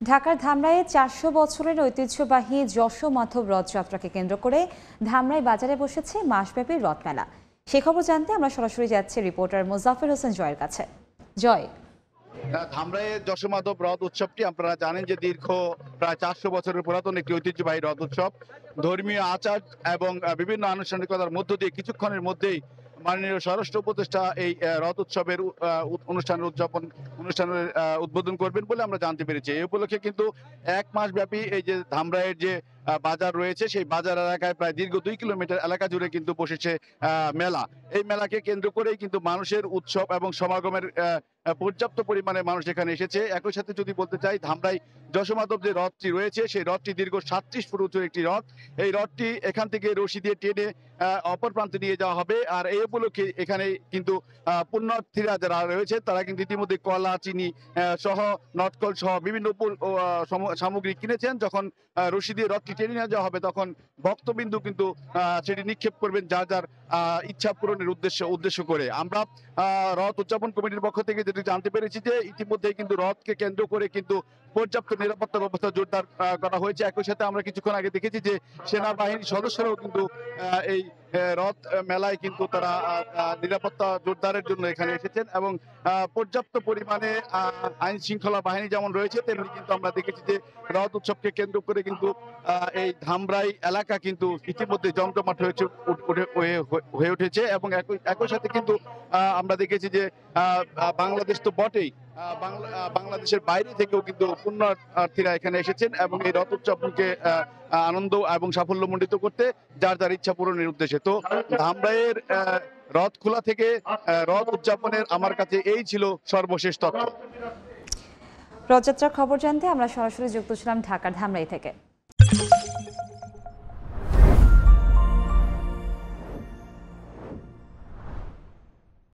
ঢাকার ধামরাইয়ে ৪০০ বছরের ঐতিহ্যবাহী যশোমাধব রথযাত্রাকে কেন্দ্র করে ধামরাই বাজারে বসেছে মাসব্যাপী রথমেলা। সে খবর জানতে আমরা সরাসরি যাচ্ছি রিপোর্টার মোজাফের হোসেন জয়ের কাছে। জয়, ধামরাইয়ের যশোমাধব রথ উৎসবটি আপনারা জানেন যে দীর্ঘ প্রায় ৪০০ বছরের পুরাতন একটি ঐতিহ্যবাহী রথ উৎসব। ধর্মীয় আচার এবং বিভিন্ন আনুষ্ঠানিকতার মধ্য দিয়ে কিছুক্ষণের মধ্যেই মাননীয় স্বরাষ্ট্র উপদেষ্টা এই রথ উৎসবের অনুষ্ঠানের উদ্বোধন করবেন বলে আমরা জানতে পেরেছি। এই উপলক্ষে কিন্তু ১ মাস ব্যাপী এই যে ধামরাইয়ের যে বাজার রয়েছে সেই বাজার এলাকায় প্রায় দীর্ঘ ২ কিলোমিটার এলাকা জুড়ে কিন্তু বসেছে মেলা। এই মেলাকে কেন্দ্র করেই কিন্তু মানুষের উৎসব এবং সমাগমের পর্যাপ্ত পরিমাণে মানুষ এখানে এসেছে। একই সাথে যদি বলতে চাই, ধামরাই যশোমাধব যে রথটি রয়েছে সেই রথটি দীর্ঘ ৩৭ ফুট উঁচু একটি রথ। এই রথটি এখান থেকে রশি দিয়ে টেনে অপর প্রান্তে নিয়ে যাওয়া হবে। আর এই উপলক্ষে এখানে কিন্তু পুণ্যার্থীরা যারা রয়েছে তারা কিন্তু ইতিমধ্যে কলা, চিনি সহ নটকল সহ বিভিন্ন সামগ্রী কিনেছেন। যখন রশি দিয়ে রথটি টেনে নিয়ে যাওয়া হবে তখন ভক্তবিন্দু কিন্তু সেটি নিক্ষেপ করবেন যার যার ইচ্ছা পূরণের উদ্দেশ্য করে। আমরা রথ উদযাপন কমিটির পক্ষ থেকে যেটি জানতে পেরেছি যে ইতিমধ্যে কিন্তু রথকে কেন্দ্র করে কিন্তু পর্যাপ্ত নিরাপত্তা ব্যবস্থা জোরদার করা হয়েছে। একই সাথে আমরা কিছুক্ষণ আগে দেখেছি যে সেনাবাহিনীর সদস্যরাও কিন্তু এই রথ মেলায় কিন্তু তারা নিরাপত্তা জোরদারের জন্য এখানে এসেছেন এবং পর্যাপ্ত পরিমাণে আইন শৃঙ্খলা বাহিনী যেমন রয়েছে তেমনি কিন্তু আমরা দেখেছি যে রথ উৎসবকে কেন্দ্র করে কিন্তু এই ধামরাই এলাকা কিন্তু ইতিমধ্যে জমজমাট হয়ে উঠেছে এবং একই সাথে কিন্তু আমরা দেখেছি যে বাংলাদেশ তো বটেই, বাংলাদেশের বাইরে থেকেও কিন্তু পুণ্যার্থীরা এখানে এসেছেন এবং এই রথ উৎসবকে আনন্দ এবং সাফল্যমণ্ডিত করতে যার যার ইচ্ছা পূরণের উদ্দেশ্যে। তো ধামরাইয়ের রথ খোলা থেকে রথ উদযাপনের আমার কাছে এই ছিল সর্বশেষ তথ্য। রথযাত্রার খবর জানতে আমরা সরাসরি যুক্ত ছিলাম ঢাকার ধামরাই থেকে।